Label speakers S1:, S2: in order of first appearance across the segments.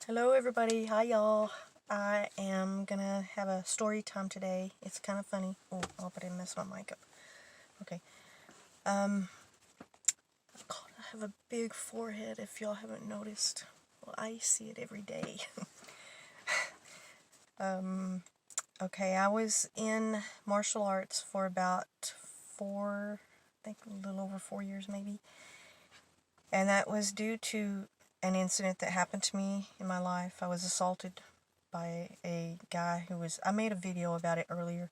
S1: Hello everybody, hi y'all. I am gonna have a story time today. It's kind of funny. Oh, I hope I didn't mess my mic up. Okay. God, I have a big forehead if y'all haven't noticed. Well, I see it every day. Okay, I was in martial arts for about I think a little over 4 years maybe. And that was due to an incident that happened to me in my life. I was assaulted by a guy I made a video about it earlier.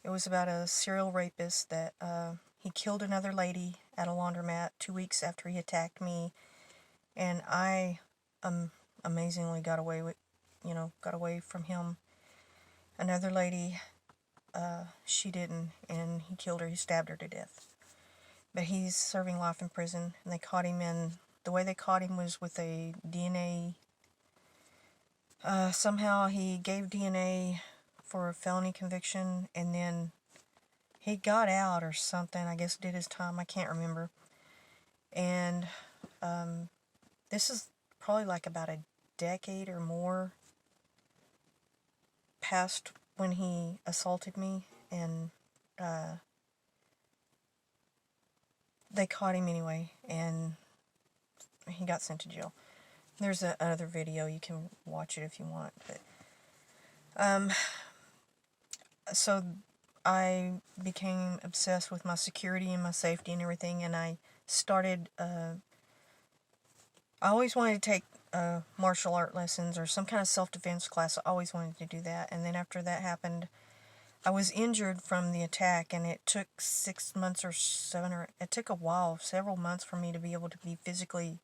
S1: It was about a serial rapist that he killed another lady at a laundromat 2 weeks after he attacked me, and I amazingly got away from him. Another lady, she didn't, and he killed her. He stabbed her to death. But he's serving life in prison, and they caught him the way they caught him was with a DNA. Somehow he gave DNA for a felony conviction, and then he got out or something. I guess did his time. I can't remember. And this is probably like about a decade or more past when he assaulted me, and they caught him anyway, and he got sent to jail. There's another video. You can watch it if you want. But so I became obsessed with my security and my safety and everything, and I started, I always wanted to take martial art lessons or some kind of self-defense class. I always wanted to do that. And then after that happened, I was injured from the attack, and it took 6 months or it took a while, several months for me to be able to be physically,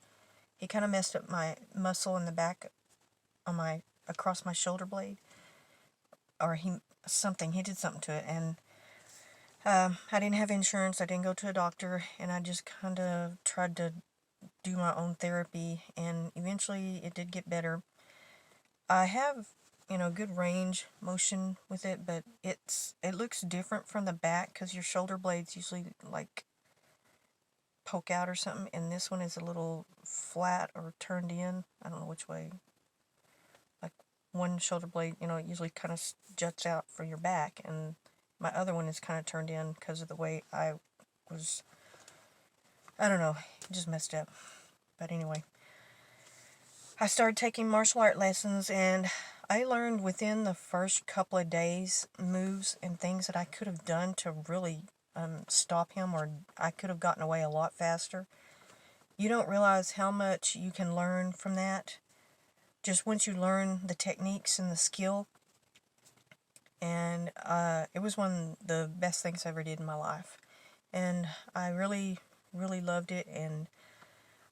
S1: he kind of messed up my muscle in the back on across my shoulder blade, or he did something to it, and I didn't have insurance, I didn't go to a doctor, and I just kind of tried to do my own therapy, and eventually it did get better. I have, good range motion with it, but it looks different from the back because your shoulder blades usually like poke out or something, and this one is a little flat or turned in. I don't know which way. Like one shoulder blade, it usually kind of juts out for your back, and my other one is kind of turned in because of the way I don't know, just messed up. But anyway, I started taking martial art lessons, and I learned within the first couple of days moves and things that I could have done to really stop him, or I could have gotten away a lot faster. You don't realize how much you can learn from that just once you learn the techniques and the skill. And it was one of the best things I ever did in my life. And I really, really loved it. And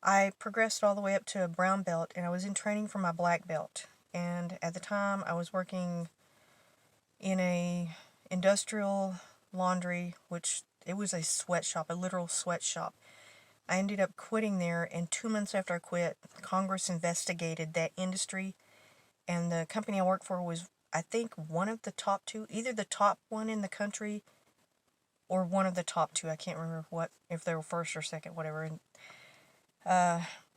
S1: I progressed all the way up to a brown belt, and I was in training for my black belt. And at the time, I was working in a industrial laundry, which it was a sweatshop, a literal sweatshop. I ended up quitting there, and 2 months after I quit, Congress investigated that industry, and the company I worked for was, I think, one of the top two, either the top one in the country or one of the top two. I can't remember if they were first or second, whatever. And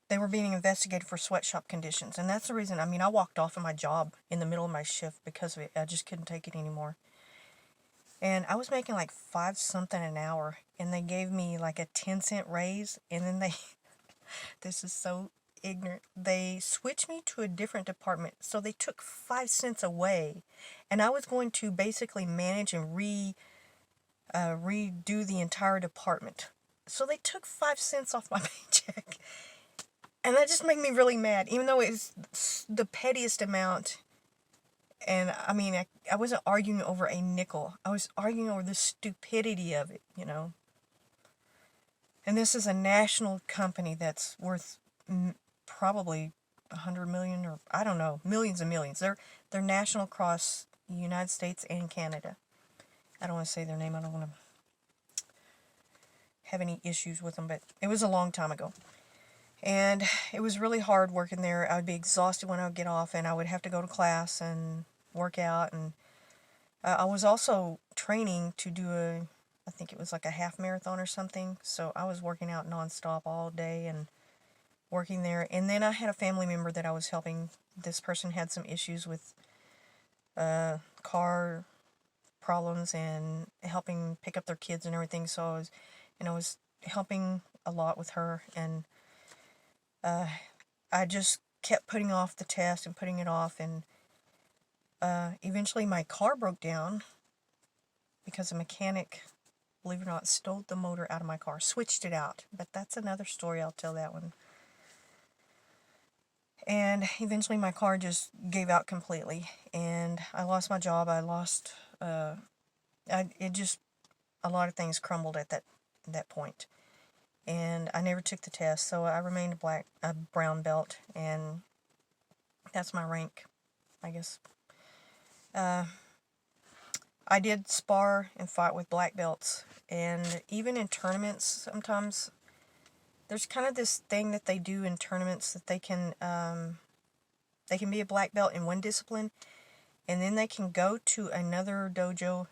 S1: they were being investigated for sweatshop conditions, and that's the reason. I walked off of my job in the middle of my shift because of it. I just couldn't take it anymore. And I was making like 5 something an hour, and they gave me like a 10-cent raise, and then this is so ignorant, they switched me to a different department, so they took 5 cents away, and I was going to basically manage and redo the entire department. So they took 5 cents off my paycheck, and that just made me really mad, even though it's the pettiest amount. And I wasn't arguing over a nickel. I was arguing over the stupidity of it, And this is a national company that's worth probably 100 million, or I don't know, millions and millions. They're national across the United States and Canada. I don't want to say their name. I don't want to have any issues with them, but it was a long time ago. And it was really hard working there. I would be exhausted when I would get off, and I would have to go to class and work out. And I was also training to do I think it was like a half marathon or something. So I was working out nonstop all day and working there. And then I had a family member that I was helping. This person had some issues with car problems and helping pick up their kids and everything. So I was helping a lot with her, and I just kept putting off the test and putting it off, and eventually my car broke down because a mechanic, believe it or not, stole the motor out of my car, switched it out. But that's another story, I'll tell that one. And eventually my car just gave out completely, and I lost my job. I lost, a lot of things crumbled at that point. And I never took the test, so I remained a brown belt, and that's my rank, I guess. I did spar and fight with black belts, and even in tournaments, sometimes there's kind of this thing that they do in tournaments that they can be a black belt in one discipline, and then they can go to another dojo,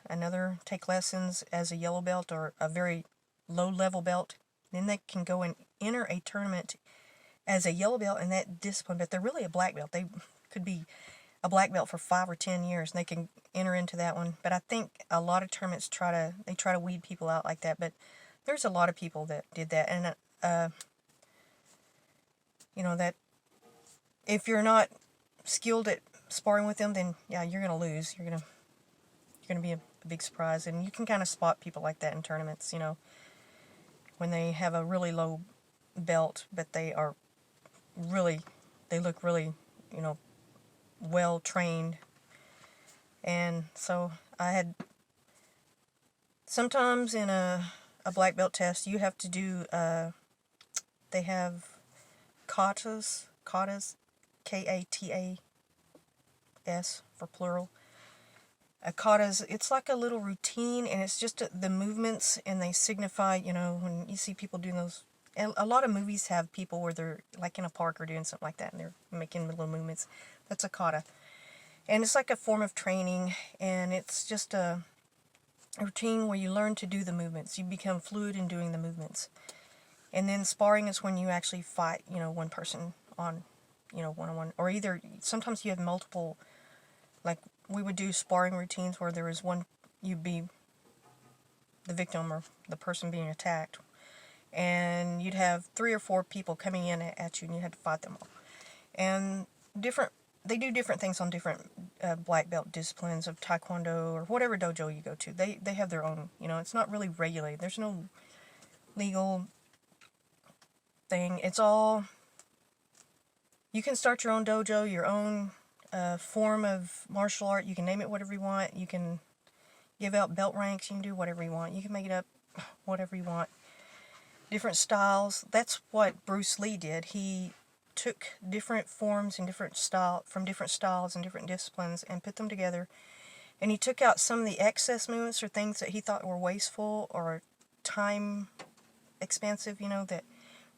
S1: take lessons as a yellow belt or a very low level belt. Then they can go and enter a tournament as a yellow belt in that discipline, but they're really a black belt. They could be a black belt for 5 or 10 years, and they can enter into that one. But I think a lot of tournaments try to weed people out like that. But there's a lot of people that did that, and that if you're not skilled at sparring with them, then yeah, you're gonna lose. You're gonna be a big surprise, and you can kind of spot people like that in tournaments. When they have a really low belt, but they look really, well trained. And so I had, sometimes in a black belt test, you have to do, they have katas, Katas for plural. Katas, it's like a little routine, and it's just the movements, and they signify, when you see people doing those. A lot of movies have people where they're like in a park or doing something like that, and they're making little movements. That's a kata. And it's like a form of training, and it's just a routine where you learn to do the movements. You become fluid in doing the movements. And then sparring is when you actually fight, one person on, one-on-one. Or either, sometimes you have multiple, like we would do sparring routines where there was one, you'd be the victim or the person being attacked, and you'd have 3 or 4 people coming in at you, and you had to fight them all. And they do different things on different black belt disciplines of taekwondo or whatever dojo you go to. They have their own, it's not really regulated. There's no legal thing. It's all, you can start your own dojo, your own form of martial art. You can name it whatever you want. You can give out belt ranks. You can do whatever you want. You can make it up whatever you want. Different styles. That's what Bruce Lee did. He took different forms and from different styles and different disciplines and put them together. And he took out some of the excess movements or things that he thought were wasteful or time expensive, that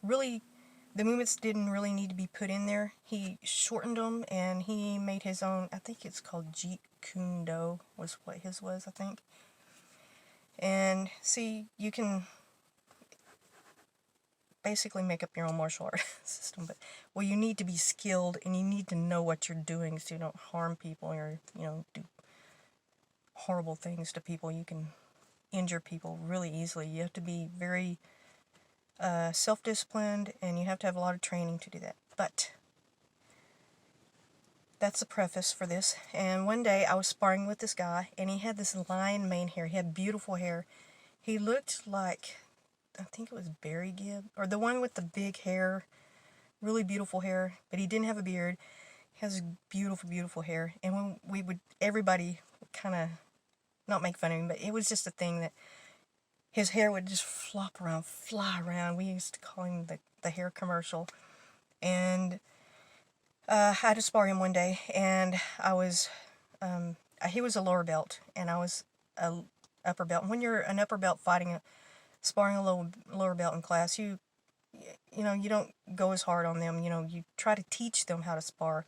S1: really the movements didn't really need to be put in there. He shortened them, and he made his own. I think it's called Jeet Kune Do was what his was, I think. And see, you can basically make up your own martial art system, but you need to be skilled, and you need to know what you're doing so you don't harm people or do horrible things to people. You can injure people really easily. You have to be very self-disciplined, and you have to have a lot of training to do that. But that's the preface for this. And one day I was sparring with this guy, and he had this lion mane hair. He had beautiful hair. He looked like, I think it was Barry Gibb, or the one with the big hair, really beautiful hair, but he didn't have a beard. He has beautiful, beautiful hair. And when everybody would kind of, not make fun of him, but it was just a thing that his hair would just fly around. We used to call him the hair commercial. And I had to spar him one day, and I was, he was a lower belt, and I was a upper belt. And when you're an upper belt sparring a lower belt in class, you don't go as hard on them. You try to teach them how to spar.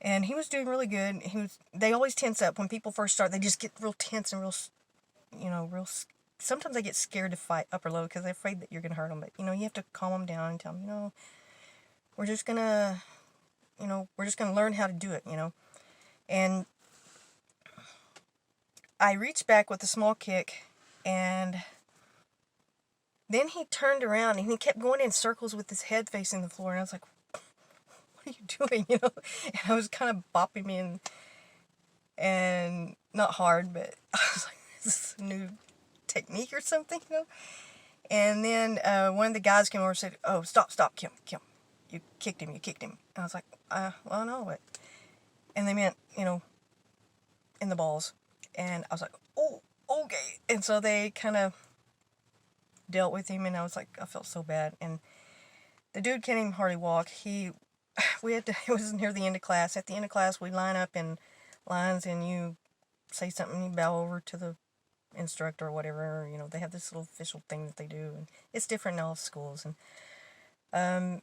S1: And he was doing really good. They always tense up when people first start. They just get real tense and real. Sometimes they get scared to fight upper low because they're afraid that you're going to hurt them. But you have to calm them down and tell them, we're just gonna, we're just gonna learn how to do it, And I reached back with a small kick, and then he turned around and he kept going in circles with his head facing the floor, and I was like, what are you doing, And I was kind of bopping me, and not hard, but I was like, is this a new technique or something, And then one of the guys came over and said, oh, stop, Kim, you kicked him. And I was like, well, no, what? And they meant, in the balls. And I was like, oh, okay. And so they kind of dealt with him, and I was like, I felt so bad. And the dude can't even hardly walk. It was near the end of class. At the end of class, we line up in lines, and you say something, you bow over to the instructor or whatever. They have this little official thing that they do, and it's different in all schools. And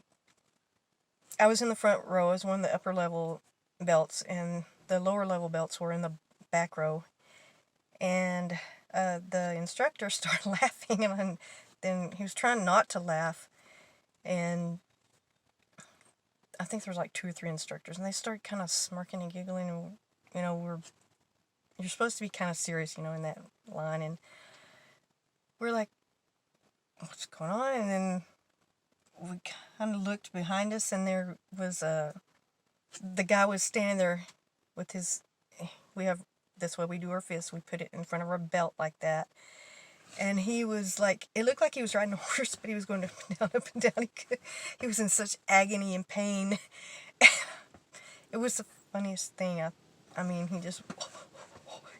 S1: I was in the front row. I was one of the upper level belts, and the lower level belts were in the back row. And the instructor started laughing, and then he was trying not to laugh. And I think there was like 2 or 3 instructors, and they started kind of smirking and giggling. And you're supposed to be kind of serious, in that line. And we're like, what's going on? And then we kind of looked behind us, and there was the guy was standing there with that's why we do our fists. We put it in front of our belt like that. And he was like, it looked like he was riding a horse, but he was going up and down. He was in such agony and pain. It was the funniest thing. I mean, he just,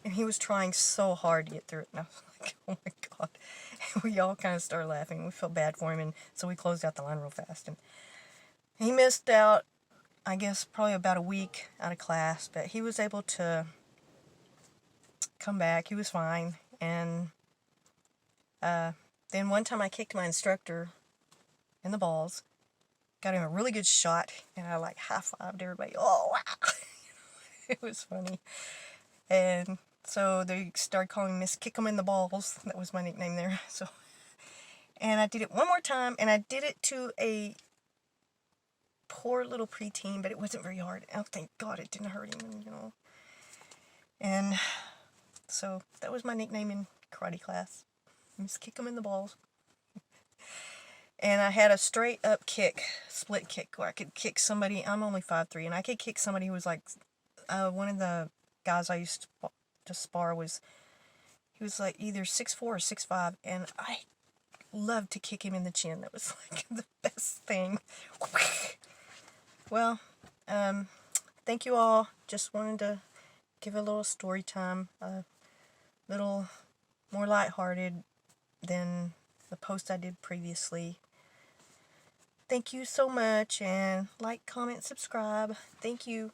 S1: and he was trying so hard to get through it. And I was like, oh my God. And we all kind of started laughing. We felt bad for him. And so we closed out the line real fast. And he missed out, I guess, probably about a week out of class. But he was able to come back. He was fine. And then one time I kicked my instructor in the balls, got him a really good shot, and I like high-fived everybody. Oh, wow. It was funny. And so they started calling me Miss Kick 'em in the Balls. That was my nickname there. And I did it one more time, and I did it to a poor little preteen, but it wasn't very hard. Oh, thank God it didn't hurt him, And so that was my nickname in karate class. Miss Kick 'em in the Balls. And I had a straight up kick, split kick, where I could kick somebody. I'm only 5'3", and I could kick somebody who was like, one of the guys I used to spar he was like either 6'4" or 6'5", and I loved to kick him in the chin. That was like the best thing. Well, thank you all. Just wanted to give a little story time, a little more lighthearted than the post I did previously. Thank you so much, and like, comment, subscribe. Thank you.